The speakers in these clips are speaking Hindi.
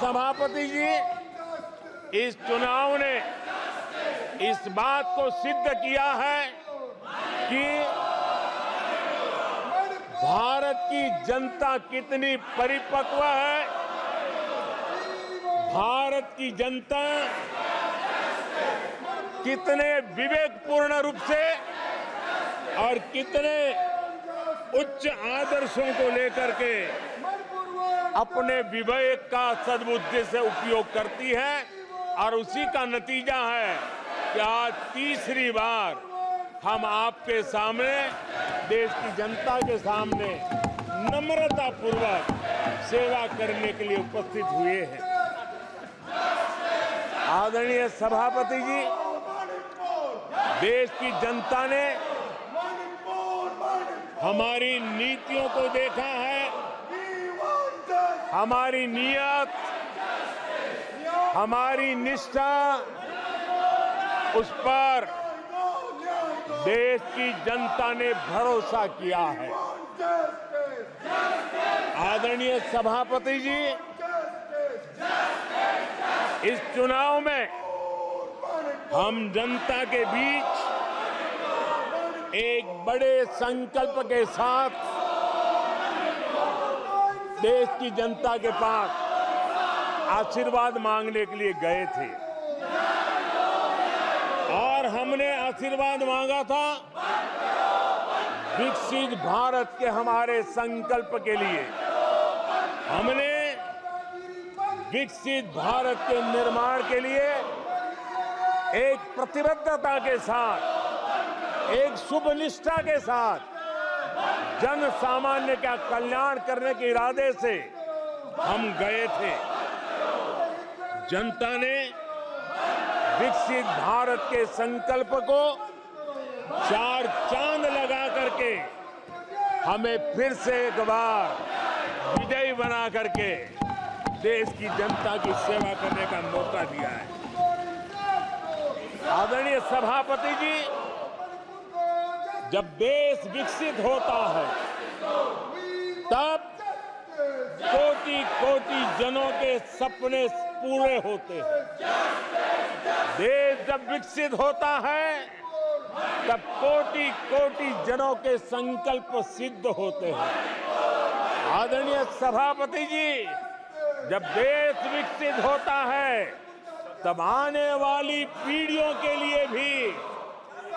सभापति जी, इस चुनाव ने इस बात को सिद्ध किया है कि भारत की जनता कितनी परिपक्व है, भारत की जनता कितने विवेकपूर्ण रूप से और कितने उच्च आदर्शों को लेकर के अपने विवेक का सद्बुद्धि से उपयोग करती है और उसी का नतीजा है कि आज तीसरी बार हम आपके सामने, देश की जनता के सामने नम्रतापूर्वक सेवा करने के लिए उपस्थित हुए हैं। आदरणीय सभापति जी, देश की जनता ने हमारी नीतियों को देखा है, हमारी नियत, हमारी निष्ठा, उस पर देश की जनता ने भरोसा किया है। आदरणीय सभापति जी, इस चुनाव में हम जनता के बीच एक बड़े संकल्प के साथ देश की जनता के पास आशीर्वाद मांगने के लिए गए थे और हमने आशीर्वाद मांगा था विकसित भारत के हमारे संकल्प के लिए। हमने विकसित भारत के निर्माण के लिए एक प्रतिबद्धता के साथ, एक शुभ निष्ठा के साथ जन सामान्य का कल्याण करने के इरादे से हम गए थे। जनता ने विकसित भारत के संकल्प को चार चांद लगा करके हमें फिर से एक बार विजयी बना करके देश की जनता की सेवा करने का मौका दिया है। आदरणीय सभापति जी, जब देश विकसित होता है तब कोटि कोटि जनों के सपने पूरे होते हैं। देश जब विकसित होता है तब कोटि कोटि जनों के संकल्प सिद्ध होते हैं। आदरणीय सभापति जी, जब देश विकसित होता है तब आने वाली पीढ़ियों के लिए भी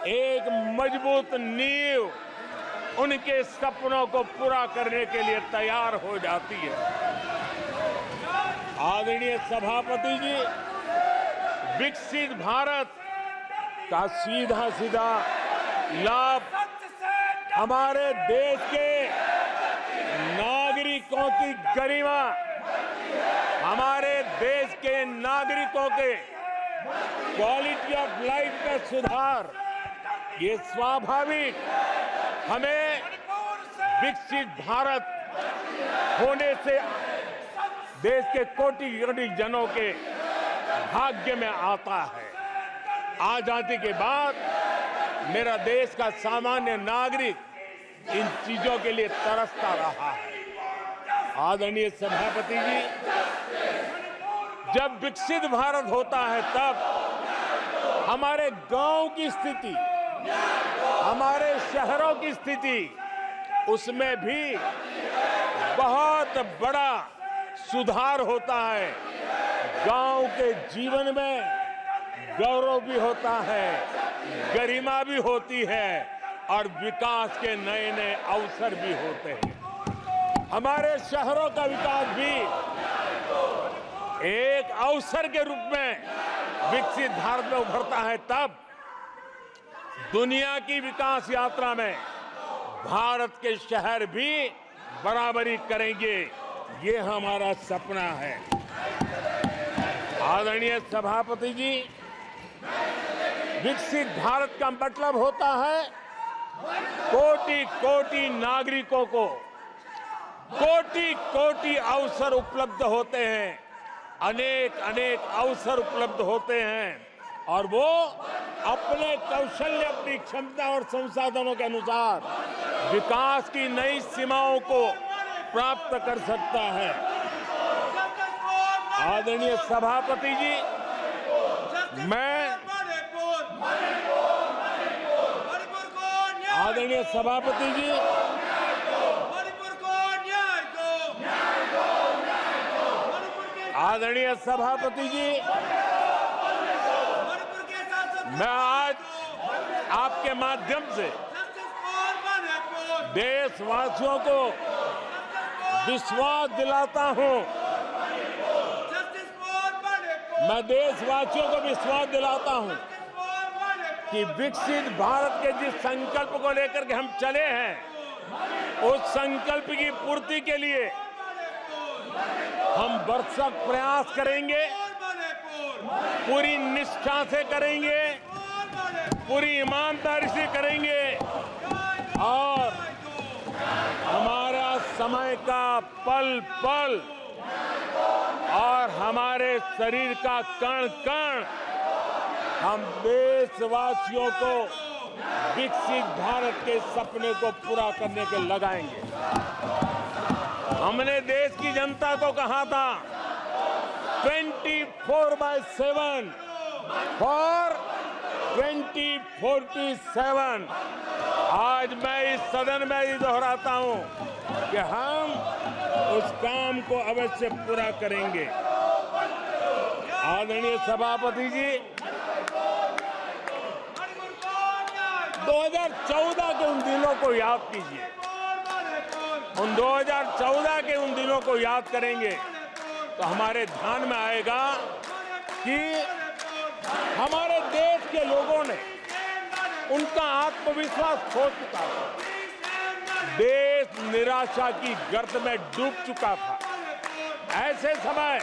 एक मजबूत नींव उनके सपनों को पूरा करने के लिए तैयार हो जाती है। आदरणीय सभापति जी, विकसित भारत का सीधा सीधा लाभ हमारे देश के नागरिकों की गरिमा, हमारे देश के नागरिकों के क्वालिटी ऑफ लाइफ में सुधार, ये स्वाभाविक हमें विकसित भारत होने से देश के कोटि कोटि जनों के भाग्य में आता है। आजादी के बाद मेरा देश का सामान्य नागरिक इन चीजों के लिए तरसता रहा है। आदरणीय सभापति जी, जब विकसित भारत होता है तब हमारे गांव की स्थिति, हमारे शहरों की स्थिति, उसमें भी बहुत बड़ा सुधार होता है। गांव के जीवन में गौरव भी होता है, गरिमा भी होती है और विकास के नए नए अवसर भी होते हैं। हमारे शहरों का विकास भी एक अवसर के रूप में विकसित भारत में उभरता है, तब दुनिया की विकास यात्रा में भारत के शहर भी बराबरी करेंगे, ये हमारा सपना है। आदरणीय सभापति जी, विकसित भारत का मतलब होता है कोटि कोटि नागरिकों को कोटि कोटि अवसर उपलब्ध होते हैं, अनेक अनेक अवसर उपलब्ध होते हैं और वो अपने कौशल्य, अपनी क्षमता और संसाधनों के अनुसार विकास की नई सीमाओं को प्राप्त कर सकता है। आदरणीय सभापति जी, आदरणीय सभापति जी, आदरणीय सभापति जी, मैं आज आपके माध्यम से देशवासियों को विश्वास दिलाता हूं, मैं देशवासियों को विश्वास दिलाता हूं कि विकसित भारत के जिस संकल्प को लेकर के हम चले हैं, उस संकल्प की पूर्ति के लिए हम भरसक प्रयास करेंगे, पूरी निष्ठा से करेंगे, पूरी ईमानदारी से करेंगे और हमारा समय का पल पल और हमारे शरीर का कण कण हम देशवासियों को विकसित भारत के सपने को पूरा करने के लगाएंगे। हमने देश की जनता को कहा था 24/7 फॉर 2047। आज मैं इस सदन में ही दोहराता हूं कि हम उस काम को अवश्य पूरा करेंगे। आदरणीय सभापति जी, 2014 के उन दिनों को याद कीजिए। उन 2014 के उन दिनों को याद करेंगे तो हमारे ध्यान में आएगा कि हमारे देश के लोगों ने उनका आत्मविश्वास खो चुका था, देश निराशा की गर्त में डूब चुका था। ऐसे समय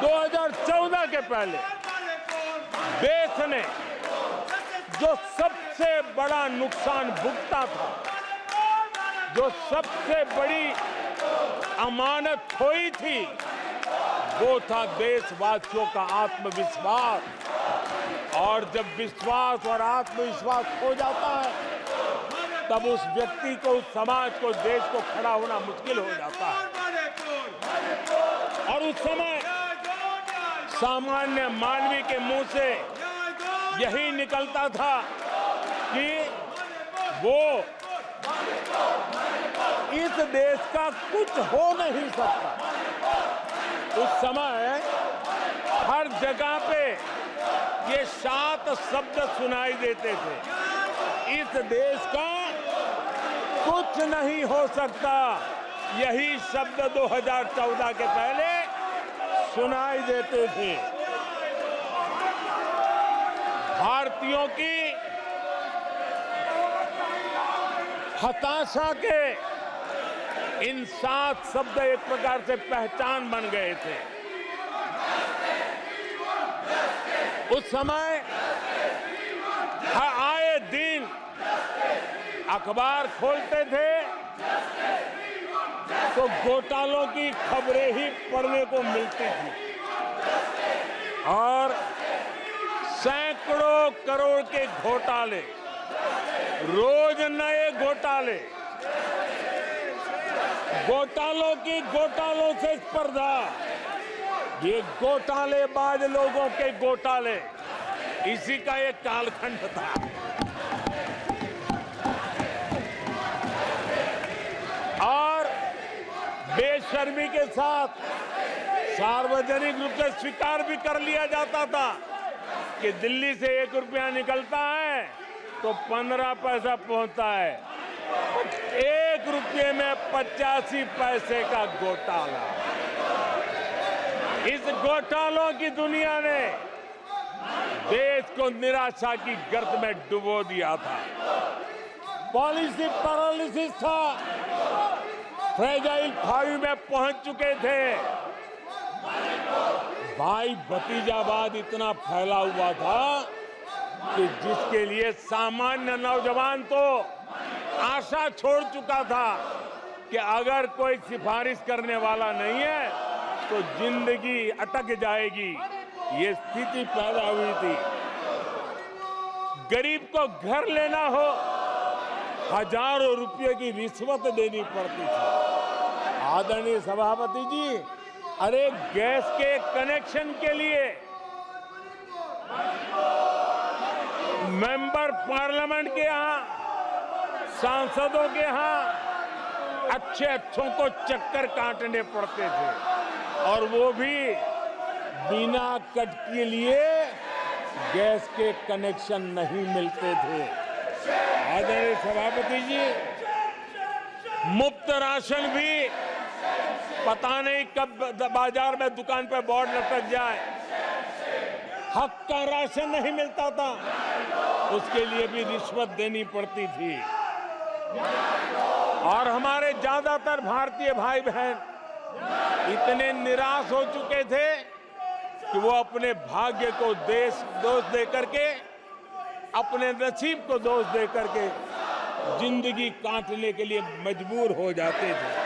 2014 के पहले देश ने जो सबसे बड़ा नुकसान भुगता था, जो सबसे बड़ी अमानत खोई थी, वो था देशवासियों का आत्मविश्वास। और जब विश्वास और आत्मविश्वास खो जाता है, तब उस व्यक्ति को, उस समाज को, देश को खड़ा होना मुश्किल हो जाता है। और उस समय सामान्य मानवी के मुंह से यही निकलता था कि वो इस देश का कुछ हो नहीं सकता। उस समय हर जगह पे ये 7 शब्द सुनाई देते थे, इस देश का कुछ नहीं हो सकता। यही शब्द 2014 के पहले सुनाई देते थे। भारतीयों की हताशा के इन 7 शब्द एक प्रकार से पहचान बन गए थे। उस समय आए दिन अखबार खोलते थे तो घोटालों की खबरें ही पढ़ने को मिलती थी और सैकड़ों करोड़ के घोटाले, रोज नए घोटाले, घोटालों से स्पर्धा, ये घोटालेबाज लोगों के घोटाले, इसी का एक कालखंड था। और बेशर्मी के साथ सार्वजनिक रूप से स्वीकार भी कर लिया जाता था कि दिल्ली से 1 रुपया निकलता है तो 15 पैसा पहुंचता है। 1 रुपये में 85 पैसे का घोटाला। इस घोटालों की दुनिया ने देश को निराशा की गर्त में डुबो दिया था। पॉलिसी पैरालिसिस था, फ्रेजाइल 5 में पहुंच चुके थे। भाई भतीजावाद इतना फैला हुआ था कि जिसके लिए सामान्य नौजवान तो आशा छोड़ चुका था कि अगर कोई सिफारिश करने वाला नहीं है तो जिंदगी अटक जाएगी। ये स्थिति पैदा हुई थी। गरीब को घर लेना हो, हजारों रुपये की रिश्वत देनी पड़ती थी। आदरणीय सभापति जी, अरे गैस के कनेक्शन के लिए मेंबर पार्लियामेंट के यहाँ, सांसदों के यहाँ अच्छों को चक्कर काटने पड़ते थे और वो भी बिना कट के लिए गैस के कनेक्शन नहीं मिलते थे। आदरणीय सभापति जी, मुफ्त राशन भी पता नहीं कब बाजार में दुकान पर बोर्ड लटक जाए, हक का राशन नहीं मिलता था, उसके लिए भी रिश्वत देनी पड़ती थी। और हमारे ज्यादातर भारतीय भाई बहन इतने निराश हो चुके थे कि वो अपने भाग्य को दोष दे करके, अपने नसीब को दोष दे करके जिंदगी काटने के लिए मजबूर हो जाते थे।